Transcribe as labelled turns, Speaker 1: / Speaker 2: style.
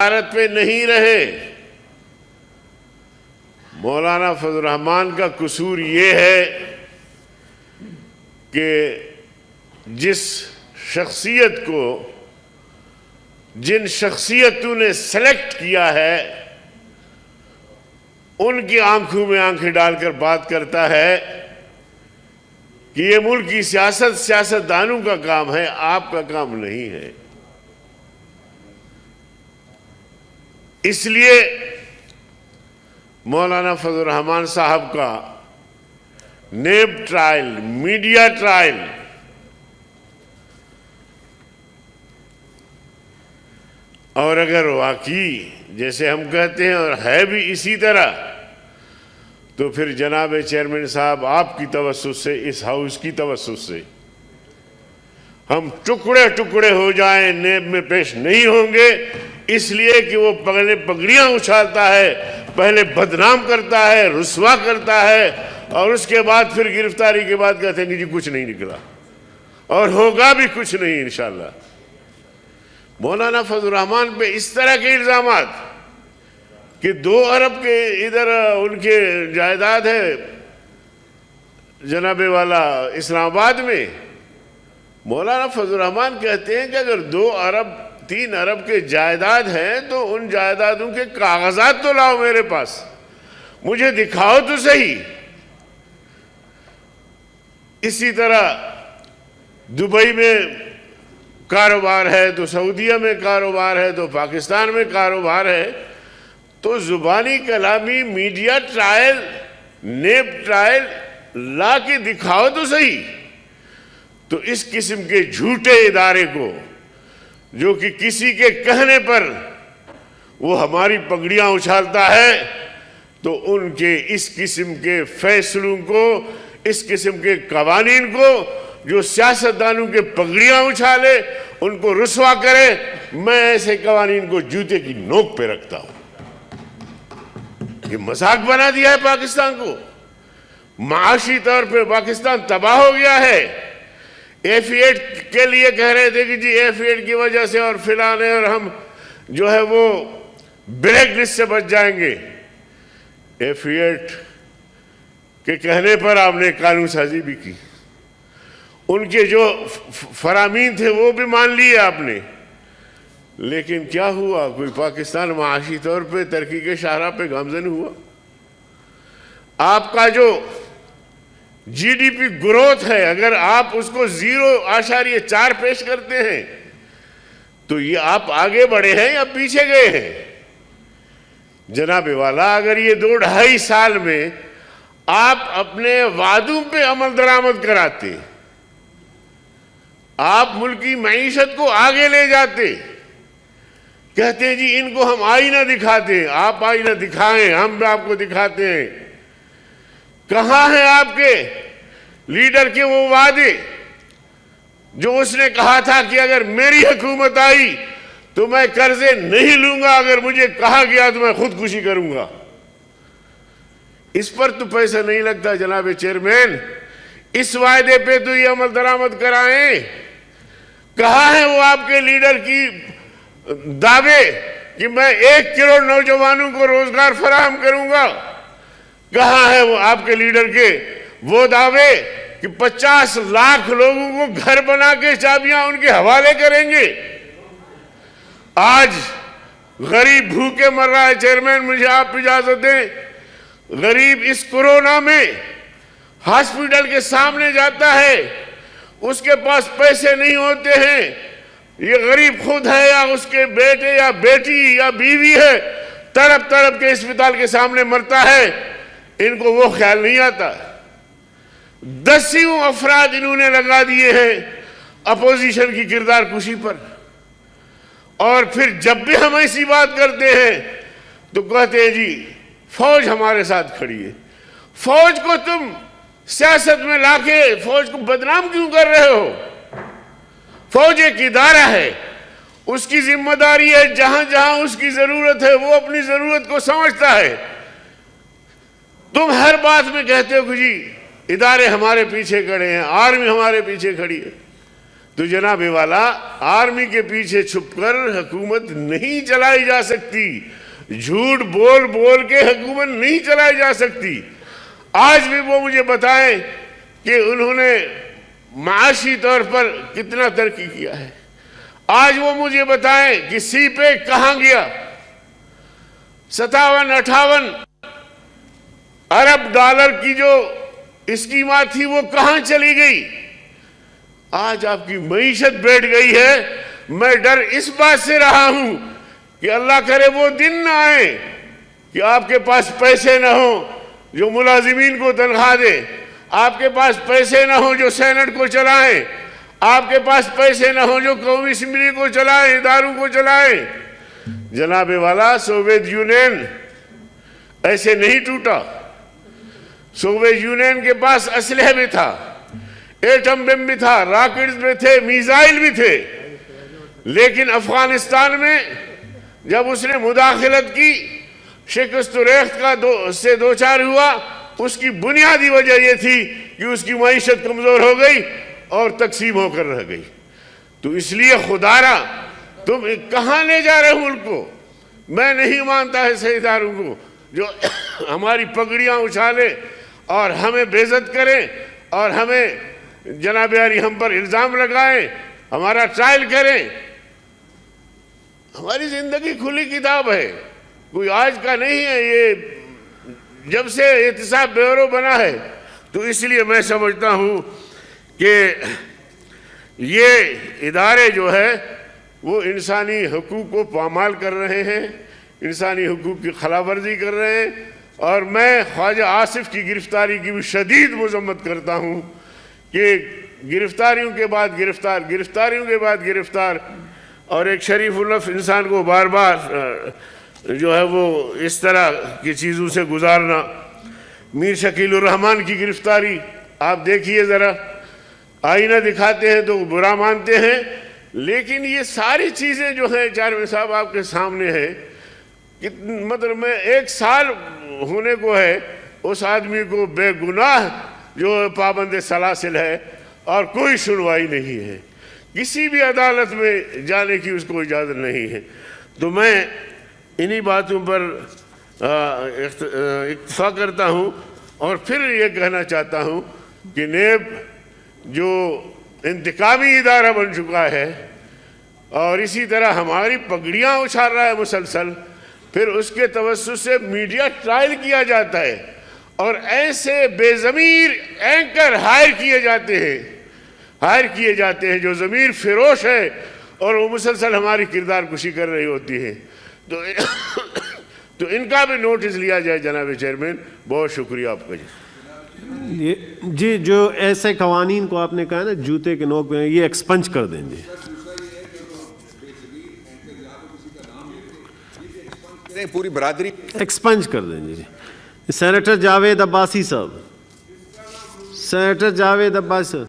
Speaker 1: भारत पे नहीं रहे। मौलाना फजल रहमान का कसूर ये है कि जिस शख्सियत को जिन शख्सियतों ने सेलेक्ट किया है उनकी आंखों में आंखें डालकर बात करता है कि ये मुल्क की सियासत सियासतदानों का काम है, आपका काम नहीं है। इसलिए मौलाना फजल रहमान साहब का नेब ट्रायल, मीडिया ट्रायल और अगर वाकई जैसे हम कहते हैं और है भी इसी तरह, तो फिर जनाब चेयरमैन साहब आपकी तवस्सुस से, इस हाउस की तवस्सुस से हम टुकड़े टुकड़े हो जाएं, नेब में पेश नहीं होंगे। इसलिए कि वो पहले पगड़ियां उछालता है, पहले बदनाम करता है, रुस्वा करता है और उसके बाद फिर गिरफ्तारी के बाद कहते हैं कि जी कुछ नहीं निकला और होगा भी कुछ नहीं इंशाअल्लाह। मौलाना फजल रहमान पे इस तरह के इल्जामात कि 2 अरब के इधर उनके जायदाद है जनाबे वाला इस्लामाबाद में। मौलाना फजल रहमान कहते हैं कि अगर 2 अरब 3 अरब के जायदाद हैं तो उन जायदादों के कागजात तो लाओ मेरे पास, मुझे दिखाओ तो सही। इसी तरह दुबई में कारोबार है तो सऊदीया में कारोबार है तो पाकिस्तान में कारोबार है, तो जुबानी कलामी मीडिया ट्रायल, नेब ट्रायल ला के दिखाओ तो सही। तो इस किस्म के झूठे इदारे को जो कि किसी के कहने पर वो हमारी पगड़ियां उछालता है, तो उनके इस किस्म के फैसलों को, इस किस्म के कवानीन को जो सियासतदानों के पगड़ियां उछाले, उनको रुस्वा करे, मैं ऐसे कवानीन को जूते की नोक पे रखता हूं। ये मजाक बना दिया है पाकिस्तान को। माशी तौर पे पाकिस्तान तबाह हो गया है। F8 के लिए कह रहे थे कि जी F8 की वजह से और फिलहाल है और हम जो है वो ब्लैक लिस्ट से बच जाएंगे। F8 के कहने पर आपने कानून साजी भी की, उनके जो फरामीन थे वो भी मान लिए आपने, लेकिन क्या हुआ? कोई पाकिस्तान माशी तौर पे तरक्की के शाहराह पे गामजन हुआ? आपका जो GDP ग्रोथ है, अगर आप उसको 0.4 पेश करते हैं तो ये आप आगे बढ़े हैं या पीछे गए हैं? जनाबे वाला, अगर ये 2-2.5 साल में आप अपने वादों पे अमल दरामद कराते, आप मुल्क की मईशत को आगे ले जाते, कहते हैं जी इनको हम आईना दिखाते हैं, आप आईना दिखाएं, हम आपको दिखाते हैं। कहां है आपके लीडर के वो वादे जो उसने कहा था कि अगर मेरी हुकूमत आई तो मैं कर्जे नहीं लूंगा, अगर मुझे कहा गया तो मैं खुदकुशी करूंगा। इस पर तो पैसा नहीं लगता जनाब चेयरमैन, इस वायदे पे तो ये अमल दरामद कराएं। कहां है वो आपके लीडर की दावे कि मैं 1 करोड़ नौजवानों को रोजगार फराहम करूंगा? कहां है वो आपके लीडर के वो दावे कि 50 लाख लोगों को घर बना के चाबियां उनके हवाले करेंगे? आज गरीब भूखे मर रहा है। चेयरमैन, मुझे आप इजाजत दें, गरीब इस कोरोना में हॉस्पिटल के सामने जाता है, उसके पास पैसे नहीं होते हैं। ये गरीब खुद है या उसके बेटे या बेटी या बीवी है, तड़प तड़प के अस्पताल के सामने मरता है, इनको वो ख्याल नहीं आता। 10 अफराद इन्होंने लगा दिए हैं अपोजिशन की किरदार कुशी पर। और फिर जब भी हम ऐसी बात करते हैं तो कहते हैं जी फौज हमारे साथ खड़ी है। फौज को तुम सियासत में लाके फौज को बदनाम क्यों कर रहे हो? फौज एक इदारा है, उसकी जिम्मेदारी है, जहां जहां उसकी जरूरत है वो अपनी जरूरत को समझता है। तुम हर बात में कहते हो कि जी इदारे हमारे पीछे खड़े हैं, आर्मी हमारे पीछे खड़ी है। تو جناب والا آرمی کے پیچھے چھپ کر حکومت نہیں چلائی جا سکتی، جھوٹ بول بول کے حکومت نہیں چلائی جا سکتی۔ آج بھی وہ مجھے بتائیں کہ انہوں نے معاشی طور پر کتنا ترقی کیا ہے۔ آج وہ مجھے بتائیں کہ سی پے کہاں گیا، 57-58 ارب ڈالر کی جو اسکیمات تھی وہ کہاں چلی گئی۔ آج آپ کی معیشت بیٹھ گئی ہے۔ میں ڈر اس بات سے رہا ہوں کہ اللہ کرے وہ دن نہ آئے کہ آپ کے پاس پیسے نہ ہوں جو ملازمین کو تنخواہ دے، آپ کے پاس پیسے نہ ہوں جو سینٹ کو چلائیں، آپ کے پاس پیسے نہ ہوں جو قومی اسمبلی کو چلائیں، اداروں کو چلائیں۔ جناب والا سوویت یونین ایسے نہیں ٹوٹا۔ سوویت یونین کے پاس اسلحہ بھی تھا، ایٹم بم بھی تھا، راکٹس بھی تھے، میزائل بھی تھے، لیکن افغانستان میں جب اس نے مداخلت کی، شکست و ریخت کا سے دوچار ہوا، اس کی بنیادی وجہ یہ تھی کہ اس کی معیشت کمزور ہو گئی اور تقسیم ہو کر رہ گئی۔ تو اس لیے خدارا تم کہاں لے جا رہے ملک کو؟ میں نہیں مانتا ہے سیداروں کو جو ہماری پگڑیاں اچھالے اور ہمیں بے عزت کریں اور ہمیں جناب عالی ہم پر الزام لگائیں، ہمارا ٹرائل کریں۔ ہماری زندگی کھلی کتاب ہے، کوئی آج کا نہیں ہے، یہ جب سے احتساب بیورو بنا ہے۔ تو اس لیے میں سمجھتا ہوں کہ یہ ادارے جو ہے وہ انسانی حقوق کو پامال کر رہے ہیں، انسانی حقوق کی خلاف ورزی کر رہے ہیں، اور میں خواجہ آصف کی گرفتاری کی بھی شدید مذمت کرتا ہوں کہ گرفتاریوں کے بعد گرفتار، گرفتاریوں کے بعد گرفتار، اور ایک شریف النفس انسان کو بار بار جو ہے وہ اس طرح کی چیزوں سے گزارنا۔ میر شکیل الرحمان کی گرفتاری آپ دیکھیے ذرا، آئینہ دکھاتے ہیں تو برا مانتے ہیں، لیکن یہ ساری چیزیں جو ہیں چاروں صاحب آپ کے سامنے ہیں۔ مطلب میں 1 سال ہونے کو ہے اس آدمی کو بے گناہ جو پابند سلاسل ہے، اور کوئی سنوائی نہیں ہے، کسی بھی عدالت میں جانے کی اس کو اجازت نہیں ہے۔ تو میں انہی باتوں پر اکتفا کرتا ہوں، اور پھر یہ کہنا چاہتا ہوں کہ نیب جو انتقامی ادارہ بن چکا ہے اور اسی طرح ہماری پگڑیاں اچھال رہا ہے مسلسل، پھر اس کے توسط سے میڈیا ٹرائل کیا جاتا ہے اور ایسے بے ضمیر اینکر ہائر کیے جاتے ہیں جو ضمیر فروش ہے، اور وہ مسلسل ہماری کردار کشی کر رہی ہوتی ہے۔ تو ان کا بھی نوٹس لیا جائے جناب چیئرمین۔ بہت شکریہ آپ کا
Speaker 2: جی۔ جو ایسے قوانین کو آپ نے کہا نا جوتے کے نوک پہ، یہ ایکسپنج کر دیں گے،
Speaker 3: پوری برادری
Speaker 2: ایکسپنج کر دیں گے۔ سینیٹر جاوید عباسی صاحب، سینیٹر جاوید عباسی صاحب۔